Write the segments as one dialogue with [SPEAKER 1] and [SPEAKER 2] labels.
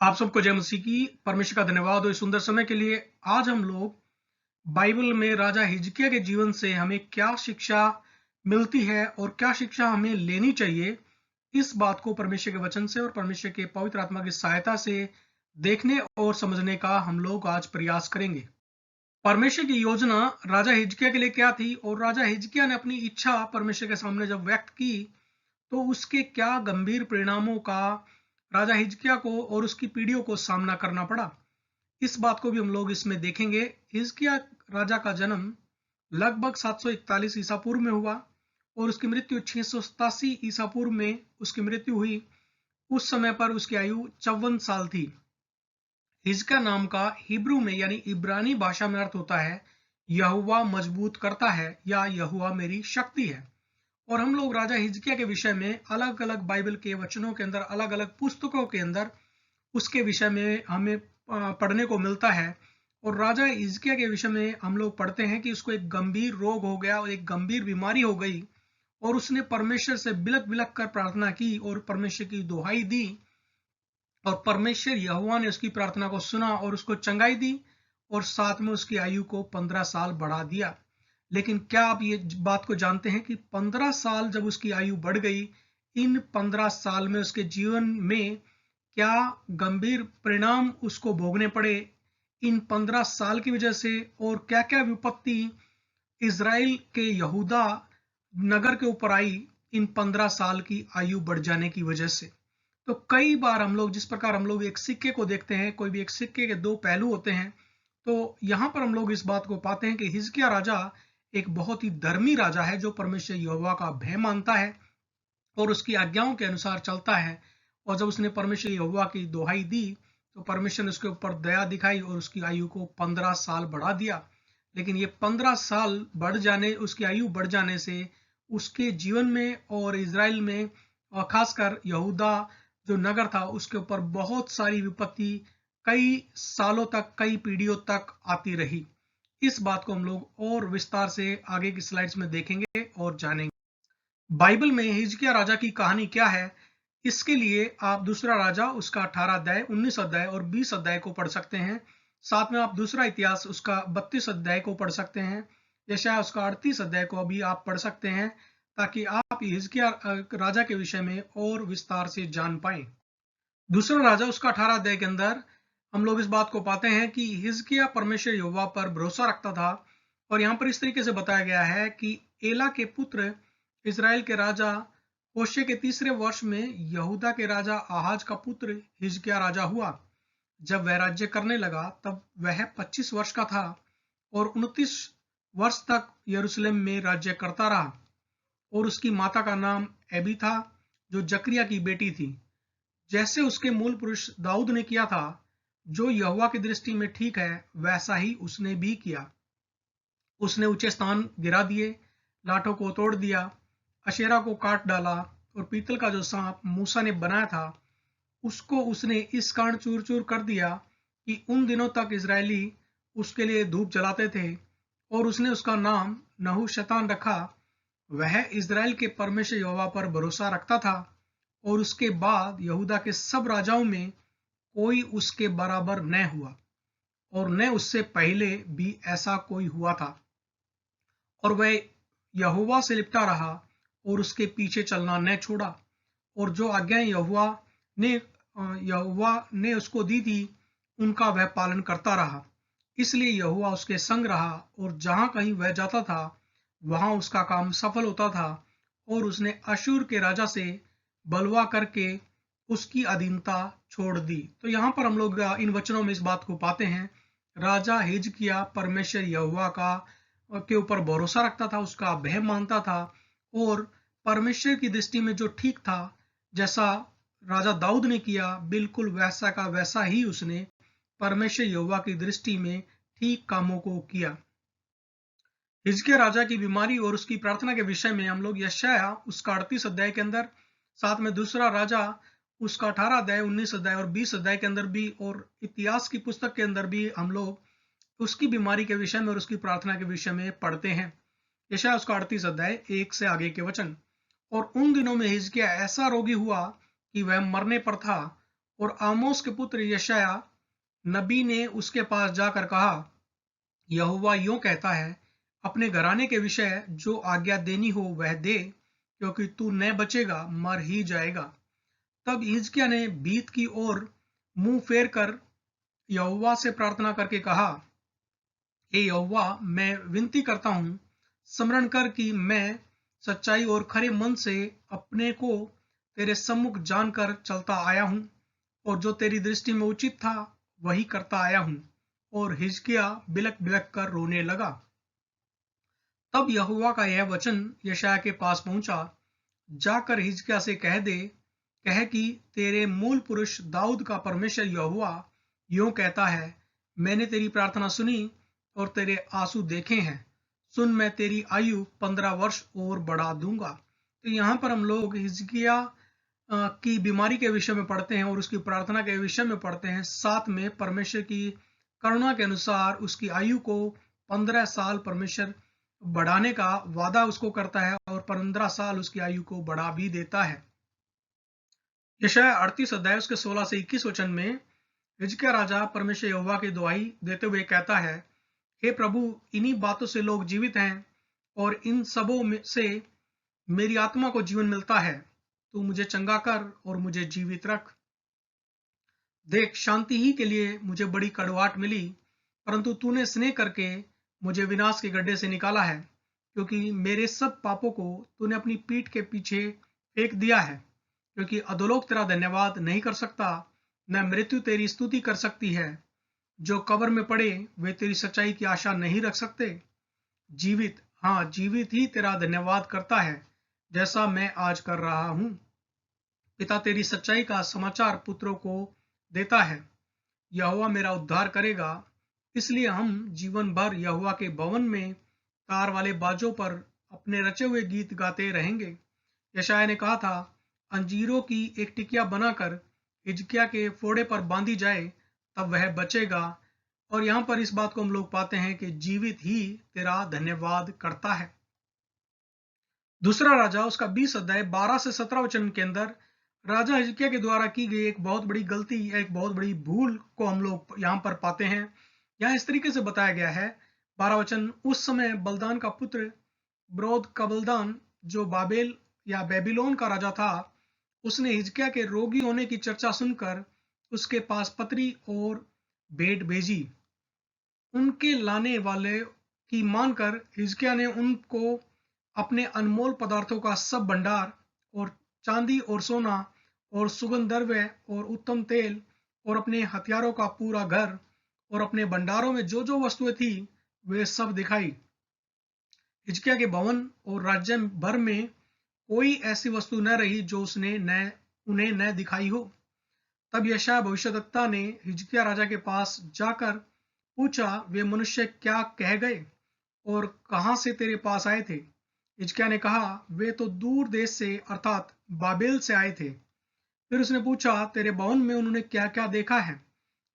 [SPEAKER 1] आप सबको जय मसीह की। परमेश्वर का धन्यवाद हो इस सुंदर समय के लिए। आज हम लोग बाइबल में राजा हिजकिय्याह के जीवन से हमें क्या शिक्षा मिलती है और क्या शिक्षा हमें लेनी चाहिए, इस बात को परमेश्वर के वचन से और परमेश्वर के पवित्र आत्मा की सहायता से देखने और समझने का हम लोग आज प्रयास करेंगे। परमेश्वर की योजना राजा हिजकिय्याह के लिए क्या थी और राजा हिजकिय्याह ने अपनी इच्छा परमेश्वर के सामने जब व्यक्त की तो उसके क्या गंभीर परिणामों का राजा हिजकिय्याह को और उसकी पीढ़ियों को सामना करना पड़ा, इस बात को भी हम लोग इसमें देखेंगे। हिजकिय्याह राजा का जन्म लगभग 741 ईसा पूर्व में हुआ और उसकी मृत्यु 687 ईसा पूर्व में उसकी मृत्यु हुई। उस समय पर उसकी आयु 54 साल थी। हिजकिय्याह नाम का हिब्रू में यानी इब्रानी भाषा में अर्थ होता है यहोवा मजबूत करता है या यहोवा मेरी शक्ति है। और हम लोग राजा हिजकिय्याह के विषय में अलग अलग बाइबल के वचनों के अंदर, अलग अलग पुस्तकों के अंदर उसके विषय में हमें पढ़ने को मिलता है। और राजा हिजकिय्याह के विषय में हम लोग पढ़ते हैं कि उसको एक गंभीर रोग हो गया और एक गंभीर बीमारी हो गई और उसने परमेश्वर से बिलक बिलक कर प्रार्थना की और परमेश्वर की दुहाई दी और परमेश्वर यहोवा ने उसकी प्रार्थना को सुना और उसको चंगाई दी और साथ में उसकी आयु को 15 साल बढ़ा दिया। लेकिन क्या आप ये बात को जानते हैं कि 15 साल जब उसकी आयु बढ़ गई, इन 15 साल में उसके जीवन में क्या गंभीर परिणाम उसको भोगने पड़े इन 15 साल की वजह से, और क्या क्या विपत्ति इज़राइल के यहूदा नगर के ऊपर आई इन 15 साल की आयु बढ़ जाने की वजह से। तो कई बार हम लोग, जिस प्रकार हम लोग एक सिक्के को देखते हैं, कोई भी एक सिक्के के दो पहलू होते हैं, तो यहाँ पर हम लोग इस बात को पाते हैं कि हिजकिय्याह राजा एक बहुत ही धर्मी राजा है जो परमेश्वर यहोवा का भय मानता है और उसकी आज्ञाओं के अनुसार चलता है। और जब उसने परमेश्वर यहोवा की दुहाई दी तो परमेश्वर ने उसके ऊपर दया दिखाई और उसकी आयु को 15 साल बढ़ा दिया। लेकिन ये 15 साल बढ़ जाने, उसकी आयु बढ़ जाने से उसके जीवन में और इज़राइल में और खासकर यहूदा जो नगर था उसके ऊपर बहुत सारी विपत्ति कई सालों तक, कई पीढ़ियों तक आती रही। इस बात को हम लोग और विस्तार से आगे की स्लाइड्स में देखेंगे और जानेंगे। बाइबल में हिजकिय्याह राजा की कहानी क्या है, इसके लिए आप दूसरा राजा उसका 18 अध्याय, 19 अध्याय और 20 अध्याय को पढ़ सकते हैं। साथ में आप दूसरा इतिहास उसका 32 अध्याय को पढ़ सकते हैं। यशायाह उसका 38 अध्याय को अभी आप पढ़ सकते हैं ताकि आप हिजकिय्याह राजा के विषय में और विस्तार से जान पाएं। दूसरा राजा उसका 18 अध्याय के अंदर हम लोग इस बात को पाते हैं कि हिजकिय्याह परमेश्वर यहोवा पर भरोसा रखता था। और यहाँ पर इस तरीके से बताया गया है कि एला के पुत्र इज़राइल के राजा होशे के तीसरे वर्ष में यहूदा के राजा आहाज का पुत्र हिजकिय्याह राजा हुआ। जब वह राज्य करने लगा तब वह 25 वर्ष का था और 29 वर्ष तक यरूशलेम में राज्य करता रहा। और उसकी माता का नाम एबी था जो जकरिया की बेटी थी। जैसे उसके मूल पुरुष दाऊद ने किया था, जो यहोवा की दृष्टि में ठीक है, वैसा ही उसने भी किया। उसने ऊंचे स्थान गिरा दिए, लाठों को तोड़ दिया, अशेरा को काट डाला और पीतल का जो सांप मूसा ने बनाया था उसको उसने इस कारण चूर चूर कर दिया कि उन दिनों तक इजरायली उसके लिए धूप जलाते थे। और उसने उसका नाम नहुशतान रखा। वह इजराइल के परमेश्वर यहोवा पर भरोसा रखता था और उसके बाद यहूदा के सब राजाओं में कोई उसके बराबर न हुआ और न उससे पहले भी ऐसा कोई हुआ था। और वह यहोवा से लिपटा रहा और उसके पीछे चलना न छोड़ा और जो आज्ञाएं यहोवा ने उसको दी थी उनका वह पालन करता रहा। इसलिए यहोवा उसके संग रहा और जहां कहीं वह जाता था वहां उसका काम सफल होता था। और उसने अशूर के राजा से बलवा करके उसकी अधीनता छोड़ दी। तो यहाँ पर हम लोग इन वचनों में इस बात को पाते हैं, राजा हिजकिय्याह परमेश्वर यहोवा का के ऊपर भरोसा रखता था, उसका भय मानता था और परमेश्वर की दृष्टि में जो ठीक था, जैसा राजा दाऊद ने किया, बिल्कुल वैसा का वैसा ही उसने परमेश्वर यहोवा की दृष्टि में ठीक कामों को किया। हिजकिय्याह राजा की बीमारी और उसकी प्रार्थना के विषय में हम लोग यशायाह उसका 38 अध्याय के अंदर, साथ में दूसरा राजा उसका 18 अध्याय, 19 अध्याय और 20 अध्याय के अंदर भी, और इतिहास की पुस्तक के अंदर भी हम लोग उसकी बीमारी के विषय में और उसकी प्रार्थना के विषय में पढ़ते हैं। यशायाह उसका 38 अध्याय 1 से आगे के वचन। और उन दिनों में हिजकिय्याह ऐसा रोगी हुआ कि वह मरने पर था और आमोस के पुत्र यशायाह नबी ने उसके पास जाकर कहा, यहोवा यूं कहता है, अपने घराने के विषय जो आज्ञा देनी हो वह दे, क्योंकि तू न बचेगा, मर ही जाएगा। तब हिजकिय्याह ने भीत की ओर मुंह फेर कर यहोवा से प्रार्थना करके कहा, हे यहोवा, मैं विनती करता हूँ, स्मरण कर कि मैं सच्चाई और खरे मन से अपने को तेरे सम्मुख जानकर चलता आया हूँ, और जो तेरी दृष्टि में उचित था वही करता आया हूँ। और हिजकिय्याह बिलक बिलक कर रोने लगा। तब यहोवा का यह वचन यशायाह के पास पहुंचा, जाकर हिजकिय्याह से कह कि तेरे मूल पुरुष दाऊद का परमेश्वर यहोवा यूं कहता है, मैंने तेरी प्रार्थना सुनी और तेरे आंसू देखे हैं। सुन, मैं तेरी आयु 15 वर्ष और बढ़ा दूंगा। तो यहाँ पर हम लोग हिजकिय्याह की बीमारी के विषय में पढ़ते हैं और उसकी प्रार्थना के विषय में पढ़ते हैं। साथ में परमेश्वर की करुणा के अनुसार उसकी आयु को 15 साल परमेश्वर बढ़ाने का वादा उसको करता है और 15 साल उसकी आयु को बढ़ा भी देता है। यशायाह 38 अध्याय उसके 16 से 21 वचन में हिजकिय्याह राजा परमेश्वर यहोवा की दुहाई देते हुए कहता है, हे प्रभु, इन्हीं बातों से लोग जीवित हैं और इन सबों में से मेरी आत्मा को जीवन मिलता है। तू मुझे चंगा कर और मुझे जीवित रख। देख, शांति ही के लिए मुझे बड़ी कड़वाहट मिली, परंतु तूने स्नेह करके मुझे विनाश के गड्ढे से निकाला है, क्योंकि मेरे सब पापों को तूने अपनी पीठ के पीछे फेंक दिया है। क्योंकि अधोलोक तेरा धन्यवाद नहीं कर सकता, न मृत्यु तेरी स्तुति कर सकती है। जो कब्र में पड़े वे तेरी सच्चाई की आशा नहीं रख सकते। जीवित, हाँ जीवित ही तेरा धन्यवाद करता है, जैसा मैं आज कर रहा हूँ। पिता तेरी सच्चाई का समाचार पुत्रों को देता है। यहोवा मेरा उद्धार करेगा, इसलिए हम जीवन भर यहोवा के भवन में तार वाले बाजों पर अपने रचे हुए गीत गाते रहेंगे। यशायाह ने कहा था, अंजीरों की एक टिकिया बनाकर हिजकिय्याह के फोड़े पर बांधी जाए, तब वह बचेगा। और यहाँ पर इस बात को हम लोग पाते हैं कि जीवित ही तेरा धन्यवाद करता है। दूसरा राजा उसका 20 अध्याय 12 से 17 वचन के अंदर राजा हिजकिय्याह के द्वारा की गई एक बहुत बड़ी गलती, एक बहुत बड़ी भूल को हम लोग यहाँ पर पाते हैं। यहाँ इस तरीके से बताया गया है, 12 वचन, उस समय बलदान का पुत्र ब्रोद कबलदान, जो बाबेल या बेबीलोन का राजा था, उसने हिजकिय्याह के रोगी होने की चर्चा सुनकर उसके पास पत्री और भेंट भेजी। उनके लाने वाले की मानकर हिजकिय्याह ने उनको अपने अनमोल पदार्थों का सब भंडार और चांदी और सोना और सुगंध द्रव्य और उत्तम तेल और अपने हथियारों का पूरा घर और अपने भंडारों में जो जो वस्तुएं थी वे सब दिखाई। हिजकिय्याह के भवन और राज्य भर में कोई ऐसी वस्तु न रही जो उसने उन्हें न दिखाई हो। तब यशायाह भविष्यद्वक्ता ने हिजकिय्याह राजा के पास जाकर पूछा, वे मनुष्य क्या कह गए और कहां से तेरे पास आए थे? हिजकिय्याह ने कहा, वे तो दूर देश से अर्थात बाबेल से आए थे। फिर उसने पूछा, तेरे भवन में उन्होंने क्या क्या देखा है?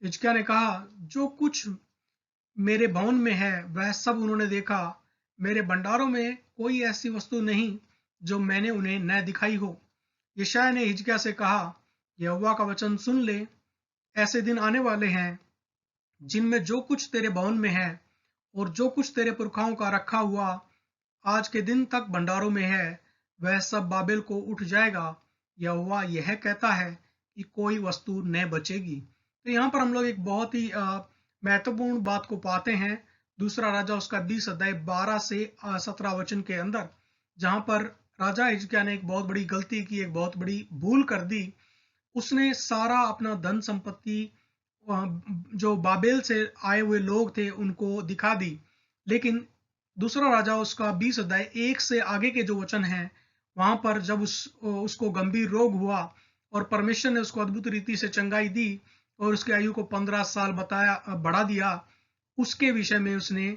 [SPEAKER 1] हिजकिय्याह ने कहा, जो कुछ मेरे भवन में है वह सब उन्होंने देखा। मेरे भंडारों में कोई ऐसी वस्तु नहीं जो मैंने उन्हें न दिखाई हो। यशायाह ने हिजकिय्याह से कहा, यहोवा का वचन सुन ले, ऐसे दिन आने वाले हैं जिनमें जो कुछ तेरे भवन में है और जो कुछ तेरे पुरखाओं का रखा हुआ आज के दिन तक भंडारों में है, वह सब बाबेल को उठ जाएगा। यहोवा यह कहता है कि कोई वस्तु न बचेगी। तो यहाँ पर हम लोग एक बहुत ही महत्वपूर्ण बात को पाते हैं। दूसरा राजा उसका 20 अध्याय 12 से 17 वचन के अंदर, जहां पर राजा हिजकिय्याह ने एक बहुत बड़ी गलती की, एक बहुत बड़ी भूल कर दी। उसने सारा अपना धन संपत्ति जो बाबेल से आए हुए लोग थे उनको दिखा दी। लेकिन दूसरा राजा उसका 20 अध्याय 1 से आगे के जो वचन हैं, वहां पर जब उसको गंभीर रोग हुआ और परमेश्वर ने उसको अद्भुत रीति से चंगाई दी और उसकी आयु को 15 साल बढ़ा दिया, उसके विषय में उसने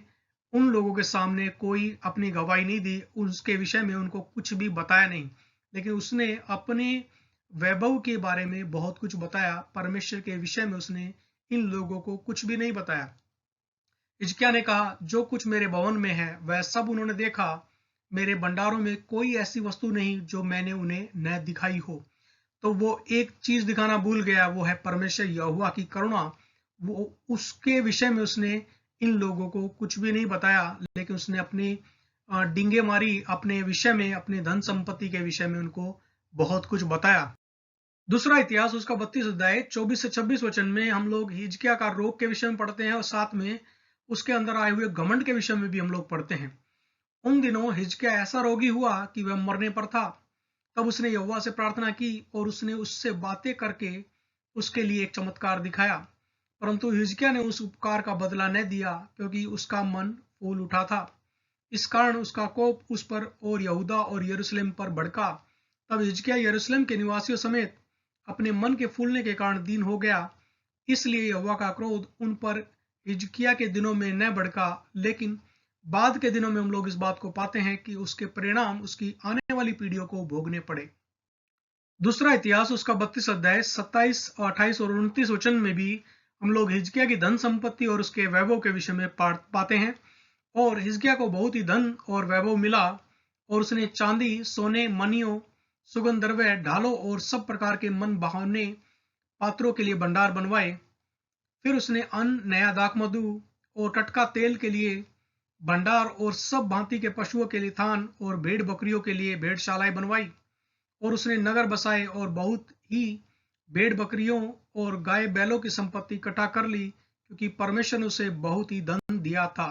[SPEAKER 1] उन लोगों के सामने कोई अपनी गवाही नहीं दी, उसके विषय में उनको कुछ भी बताया नहीं। लेकिन उसने अपने वैभव के बारे में बहुत कुछ बताया, परमेश्वर के विषय में उसने इन लोगों को कुछ भी नहीं बताया। हिजकिय्याह ने कहा, जो कुछ मेरे भवन में है वह सब उन्होंने देखा। मेरे भंडारों में कोई ऐसी वस्तु नहीं जो मैंने उन्हें न दिखाई हो। तो वो एक चीज दिखाना भूल गया, वो है परमेश्वर यहोवा की करुणा। वो उसके विषय में उसने इन लोगों को कुछ भी नहीं बताया, लेकिन उसने अपनी डींगे मारी अपने विषय में, अपने धन संपत्ति के विषय में उनको बहुत कुछ बताया। दूसरा इतिहास उसका 32 अध्याय 24 से 26 वचन में हम लोग हिजकिय्याह का रोग के विषय में पढ़ते हैं और साथ में उसके अंदर आए हुए घमंड के विषय में भी हम लोग पढ़ते हैं। उन दिनों हिजकिय्याह ऐसा रोगी हुआ कि वह मरने पर था। तब उसने यहोवा से प्रार्थना की और उसने उससे बातें करके उसके लिए एक चमत्कार दिखाया। परंतु हिजकिय्याह ने उस उपकार का बदला न दिया, क्योंकि उसका मन फूल उठा था। इस कारण उसका कोप उस पर और यहूदा और यरूशलेम पर भड़का। तब हिजकिय्याह यरूशलेम के निवासियों समेत अपने मन के फूलने के कारण दीन हो गया। इसलिए यहोवा का क्रोध उन पर हिजकिय्याह के दिनों में न भड़का, लेकिन बाद के दिनों में हम लोग इस बात को पाते हैं कि उसके परिणाम उसकी आने वाली पीढ़ियों को भोगने पड़े। दूसरा इतिहास उसका 32 अध्याय 27 और 28 और 29 वचन में भी हम लोग हिजकिय्याह की धन संपत्ति और उसके वैभव के विषय में पाते हैं। और हिजकिय्याह को बहुत ही धन और वैभव मिला, और उसने चांदी, सोने, मणियों, सुगंध द्रव्य, ढालों और सब प्रकार के मन भावने पात्रों के लिए भंडार बनवाए। फिर उसने अन्न, नया दाखमधु और टटका तेल के लिए भंडार और सब भांति के पशुओं के लिए थान और भेड़ बकरियों के लिए भेड़शालाएं बनवाई। और उसने नगर बसाए और बहुत ही भेड़ बकरियों और गाय बैलों की संपत्ति इकट्ठा कर ली, क्योंकि परमेश्वर ने उसे बहुत ही धन दिया था।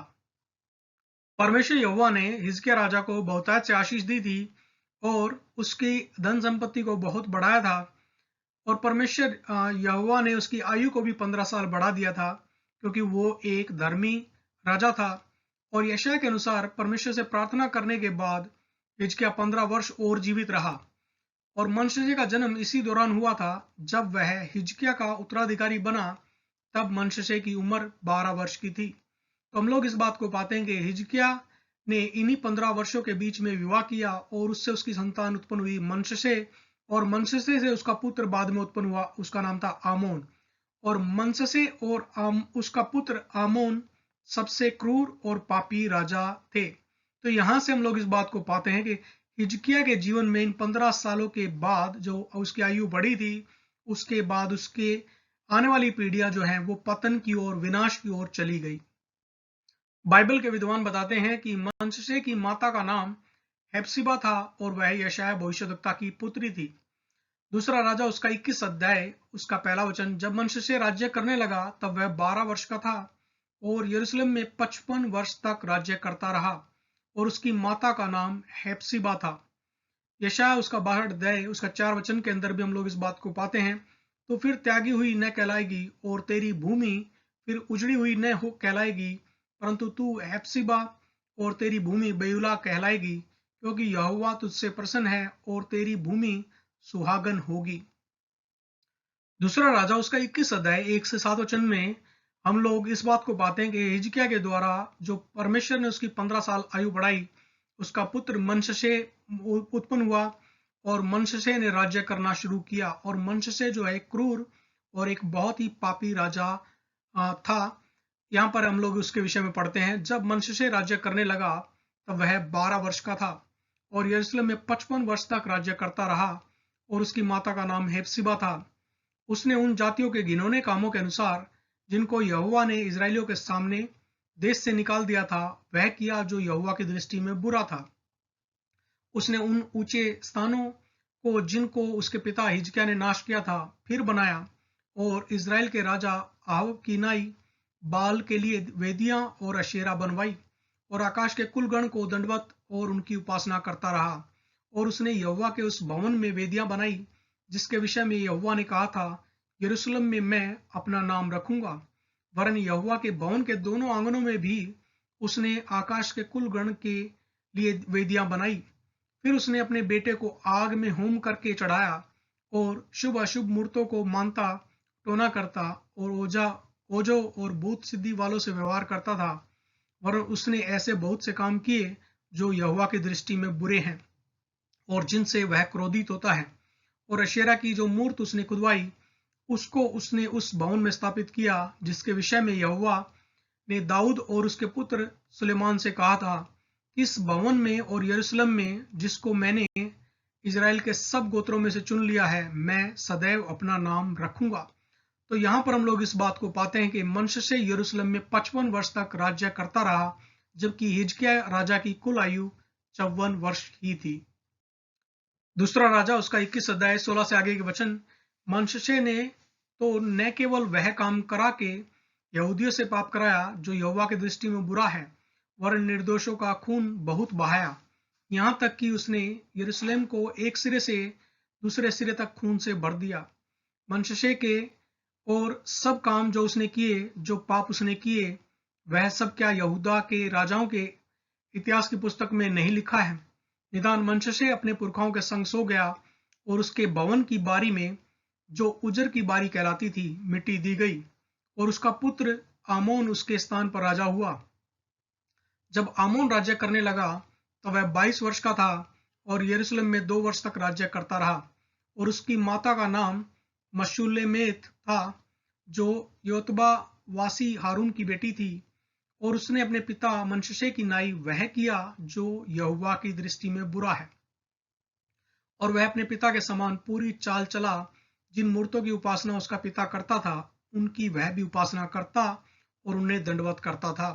[SPEAKER 1] परमेश्वर यहोवा ने हिजकिय्याह राजा को बहुतायत से आशीष दी थी और उसकी धन संपत्ति को बहुत बढ़ाया था। और परमेश्वर यहोवा ने उसकी आयु को भी 15 साल बढ़ा दिया था, क्योंकि वो एक धर्मी राजा था। और यशायाह के अनुसार परमेश्वर से प्रार्थना करने के बाद हिजकिय्याह 15 वर्ष और जीवित रहा। और मनश्शे का जन्म इसी दौरान हुआ था जब वह हिजकिय्याह का उत्तराधिकारी बना। तब मनश्शे की उम्र 12 वर्ष की थी। तो हम लोग इस बात को पाते हैं कि हिजकिय्याह ने इन्हीं 15 वर्षों के बीच में विवाह किया और उससे उसकी संतान उत्पन्न हुई मनश्शे। और मनश्शे से उसका पुत्र बाद में उत्पन्न हुआ, उसका नाम था आमोन। और मनश्शे और उसका पुत्र आमोन सबसे क्रूर और पापी राजा थे। तो यहां से हम लोग इस बात को पाते हैं कि हिजकिय्याह के जीवन में इन 15 सालों के बाद जो उसकी आयु बढ़ी थी, उसके बाद उसके आने वाली पीढ़ियां जो हैं वो पतन की ओर, विनाश की ओर चली गई। बाइबल के विद्वान बताते हैं कि मनश्शे की माता का नाम हेप्सिबा था और वह यशायाह भविष्यद्वक्ता की पुत्री थी। दूसरा राजा उसका 21 अध्याय उसका पहला वचन, जब मनश्शे राज्य करने लगा तब वह 12 वर्ष का था और यरूशलेम में 55 वर्ष तक राज्य करता रहा, और उसकी माता का नाम हेप्सिबा था। यशायाह उसका 62 अध्याय उसका 4 वचन के अंदर भी हम लोग इस बात को पाते हैं। तो फिर त्यागी हुई न कहलाएगी और तेरी भूमि फिर उजड़ी हुई न हो कहलाएगी, परंतु तू हेप्सिबा और तेरी भूमि बेयूला कहलाएगी, क्योंकि यहोवा तुझसे प्रसन्न है और तेरी भूमि सुहागन होगी। दूसरा राजा उसका 21 अध्याय 1 से 7 वचन में हम लोग इस बात को पाते हैं कि हिजकिय्याह के द्वारा जो परमेश्वर ने उसकी 15 साल आयु बढ़ाई, उसका पुत्र मनश्शे उत्पन्न हुआ और मनश्शे ने राज्य करना शुरू किया। और मनश्शे जो है क्रूर और एक बहुत ही पापी राजा था। यहाँ पर हम लोग उसके विषय में पढ़ते हैं, जब मनश्शे राज्य करने लगा तब वह 12 वर्ष का था और यरूशलेम में 55 वर्ष तक राज्य करता रहा, और उसकी माता का नाम हेप्सिबा था। उसने उन जातियों के घिनौने कामों के अनुसार जिनको यहोवा ने इजरायलियों के सामने देश से निकाल दिया था, वह किया जो यहोवा की दृष्टि में बुरा था। उसने उन ऊंचे स्थानों को जिनको उसके पिता हिजकिय्याह ने नाश किया था फिर बनाया, और इजराइल के राजा आहब की नाई बाल के लिए वेदियां और अशेरा बनवाई, और आकाश के कुल गण को दंडवत और उनकी उपासना करता रहा। और उसने यहोवा के उस भवन में वेदियां बनाई जिसके विषय में यहोवा ने कहा था, यरूशलेम में मैं अपना नाम रखूंगा। वरन यहोवा के भवन के दोनों आंगनों में भी उसने आकाश के कुल गण के लिए वेदियां बनाई। फिर उसने अपने बेटे को आग में होम करके चढ़ाया और शुभ अशुभ मूर्तों को मानता, टोना करता और ओजो और भूत सिद्धि वालों से व्यवहार करता था। वरन उसने ऐसे बहुत से काम किए जो यहोवा की दृष्टि में बुरे हैं और जिनसे वह क्रोधित होता है। और अशेरा की जो मूर्त उसने खुदवाई, उसको उसने उस भवन में स्थापित किया जिसके विषय में यहोवा ने दाऊद और उसके पुत्र सुलेमान से कहा था, इस भवन में और यरूशलेम में जिसको मैंने इजराइल के सब गोत्रों में से चुन लिया है, मैं सदैव अपना नाम रखूंगा। तो यहाँ पर हम लोग इस बात को पाते हैं कि मनश्शे यरूशलेम में 55 वर्ष तक राज्य करता रहा, जबकि हिजकिय्याह राजा की कुल आयु 54 वर्ष ही थी। दूसरा राजा उसका 21 अध्याय 16 से आगे के वचन। मनश्शे ने तो न केवल वह काम करा के यहूदियों से पाप कराया जो यहोवा की दृष्टि में बुरा है, वरन निर्दोषों का खून बहुत बहाया, यहाँ तक कि उसने यरूशलेम को एक सिरे से दूसरे सिरे तक खून से भर दिया। मनश्शे के और सब काम जो उसने किए, जो पाप उसने किए, वह सब क्या यहूदा के राजाओं के इतिहास की पुस्तक में नहीं लिखा है? निदान मनश्शे अपने पुरखाओं के संग सो गया और उसके भवन की बारी में, जो उजर की बारी कहलाती थी, मिट्टी दी गई, और उसका पुत्र आमोन उसके स्थान पर राजा हुआ। जब आमोन राज्य करने लगा तो वह 22 वर्ष का था और यरूशलेम में 2 वर्ष तक राज्य करता रहा। और उसकी माता का नाम मशुल्लेमेत था, जो योतबा वासी हारून की बेटी थी। और उसने अपने पिता मनश्शे की नाई वह किया जो यहोवा की दृष्टि में बुरा है, और वह अपने पिता के समान पूरी चाल चला। जिन मूर्तों की उपासना उसका पिता करता था, उनकी वह भी उपासना करता और उन्हें दंडवत करता था।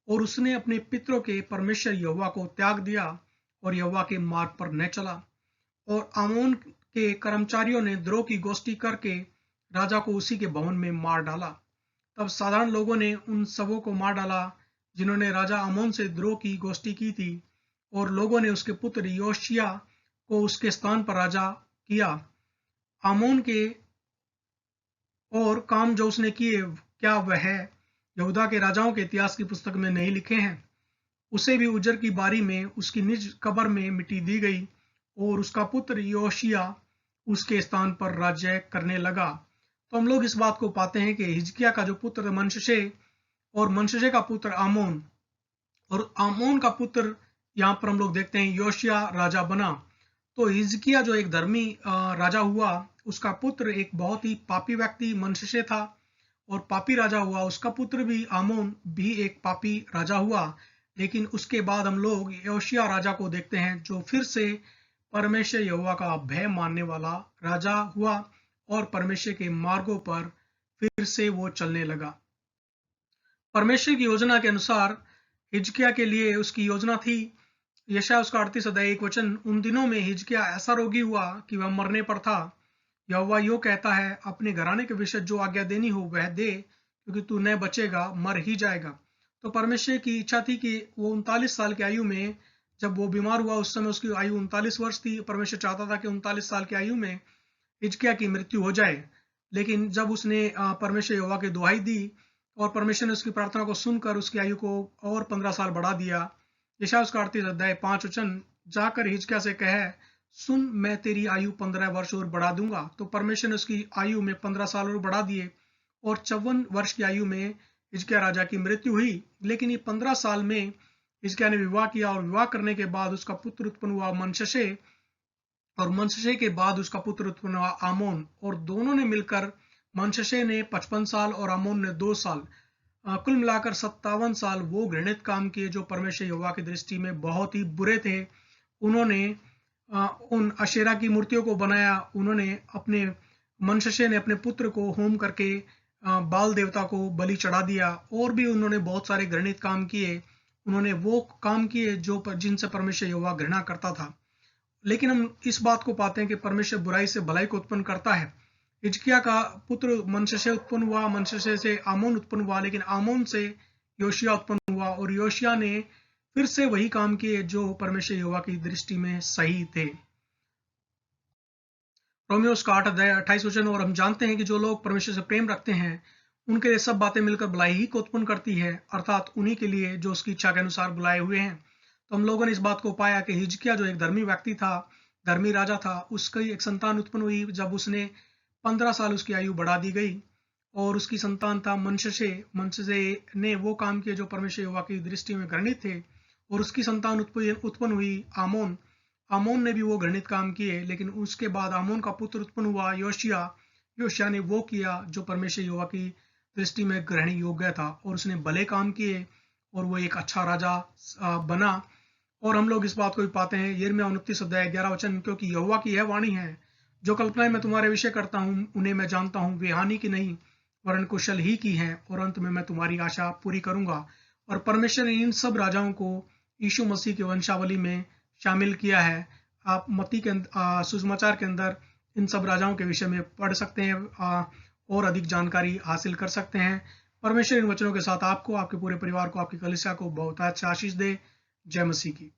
[SPEAKER 1] और उसने अपने पितरों के परमेश्वर यहोवा को त्याग दिया और यहोवा के मार्ग पर न चला। और आमोन के कर्मचारियों ने द्रोह की गोष्ठी करके राजा को उसी के भवन में मार डाला। तब साधारण लोगों ने उन सबों को मार डाला जिन्होंने राजा आमोन से द्रोह की गोष्ठी की थी, और लोगों ने उसके पुत्र योशिया को उसके स्थान पर राजा किया। आमोन के और काम जो उसने किए, क्या वह यहूदा के राजाओं के इतिहास की पुस्तक में नहीं लिखे हैं? उसे भी उजर की बारी में उसकी निज कब्र में मिट्टी दी गई, और उसका पुत्र योशिया उसके स्थान पर राज्य करने लगा। तो हम लोग इस बात को पाते हैं कि हिजकिय्याह का जो पुत्र मनश्शे, और मनश्शे का पुत्र आमोन, और आमोन का पुत्र यहाँ पर हम लोग देखते हैं योशिया राजा बना। तो हिजकिय्याह जो एक धर्मी राजा हुआ, उसका पुत्र एक बहुत ही पापी व्यक्ति मनश्शे था, और पापी राजा हुआ। उसका पुत्र भी आमोन भी एक पापी राजा हुआ। लेकिन उसके बाद हम लोग योशिया राजा को देखते हैं, जो फिर से परमेश्वर यहोवा का भय मानने वाला राजा हुआ और परमेश्वर के मार्गों पर फिर से वो चलने लगा। परमेश्वर की योजना के अनुसार हिजकिय्याह के लिए उसकी योजना थी। यशायाह उसका 38 अध्याय 1 वचन। उन दिनों में हिजकिय्याह ऐसा रोगी हुआ कि वह मरने पर था। यहोवा यो कहता है, अपने घराने के विषय जो आज्ञा देनी हो वह दे, क्योंकि तू न बचेगा, मर ही जाएगा। तो परमेश्वर की इच्छा थी कि वो 39 साल की आयु में, जब वो बीमार हुआ उस समय उसकी आयु 39 वर्ष थी। परमेश्वर चाहता था कि 39 साल की आयु में हिजकिय्याह की मृत्यु हो जाए। लेकिन जब उसने परमेश्वर यहोवा की दुहाई दी और परमेश्वर ने उसकी प्रार्थना को सुनकर उसकी आयु को और 15 साल बढ़ा दिया। यशायाह उसका 38 अध्याय 5 वचन। जाकर हिजकिय्याह से कहे, सुन, मैं तेरी आयु 15 वर्ष और बढ़ा दूंगा। तो परमेश्वर ने उसकी आयु में 15 साल और बढ़ा दिए, और 54 वर्ष की आयु में हिजकिय्याह राजा की मृत्यु हुई। लेकिन ये 15 साल में हिजकिय्याह ने विवाह किया, और विवाह करने के बाद उसका पुत्र उत्पन्न हुआ मनश्शे, और मनश्शे के बाद उसका पुत्र उत्पन्न हुआ आमोन। और दोनों ने मिलकर, मनश्शे ने 55 साल और आमोन ने 2 साल, कुल मिलाकर 57 साल वो घृणित काम किए जो परमेश्वर यहोवा की दृष्टि में बहुत ही बुरे थे। उन्होंने उन अशेरा की मूर्तियों को बनाया। उन्होंने मनश्शे ने अपने पुत्र को होम करके बाल देवता को बलि चढ़ा दिया, और भी उन्होंने बहुत सारे घृणित काम किए। उन्होंने वो काम किए जो जिनसे परमेश्वर यहोवा घृणा करता था। लेकिन हम इस बात को पाते हैं कि परमेश्वर बुराई से भलाई को उत्पन्न करता है। हिजकिय्याह का पुत्र मनश्शे उत्पन्न हुआ, मनश्शे से आमोन उत्पन्न हुआ, लेकिन आमोन से योशिया उत्पन्न हुआ, और योशिया ने फिर से वही काम किए जो परमेश्वर यहोवा की दृष्टि में सही थे। रोमियो उसका 8 अध्याय 28 वचन। और हम जानते हैं कि जो लोग परमेश्वर से प्रेम रखते हैं, उनके लिए सब बातें मिलकर भलाई ही को उत्पन्न करती है, अर्थात उन्हीं के लिए जो उसकी इच्छा के अनुसार बुलाए हुए हैं। तो हम लोगों ने इस बात को पाया कि हिजकिय्याह जो एक धर्मी व्यक्ति था, धर्मी राजा था, उसकी एक संतान उत्पन्न हुई जब उसने 15 साल उसकी आयु बढ़ा दी गई, और उसकी संतान था मनश्शे। मनश्शे ने वो काम किए जो परमेश्वर यहोवा की दृष्टि में घृणित थे, और उसकी संतान उत्पन्न हुई आमोन। आमोन ने भी वो घृणित काम किए। लेकिन उसके बाद आमोन का पुत्र उत्पन्न हुआ योशिया। योशिया ने वो किया जो परमेश्वर यहोवा की दृष्टि में ग्रहण योग्य था, और उसने भले काम किए, और वो एक अच्छा राजा बना। और हम लोग इस बात को भी पाते हैं यिर्मयाह 29 अध्याय 11 वचन, क्योंकि यहोवा की यह वाणी है, जो कल्पनाएं मैं तुम्हारे विषय करता हूँ उन्हें मैं जानता हूँ, वे हानि की नहीं वरन कुशल ही की हैं, और अंत में मैं तुम्हारी आशा पूरी करूंगा। और परमेश्वर ने इन सब राजाओं को यीशु मसीह की वंशावली में शामिल किया है। आप मत्ती के सुसमाचार के अंदर इन सब राजाओं के विषय में पढ़ सकते हैं और अधिक जानकारी हासिल कर सकते हैं। परमेश्वर इन वचनों के साथ आपको, आपके पूरे परिवार को, आपकी कलीसिया को बहुत अच्छा आशीष दे। जय मसीह की।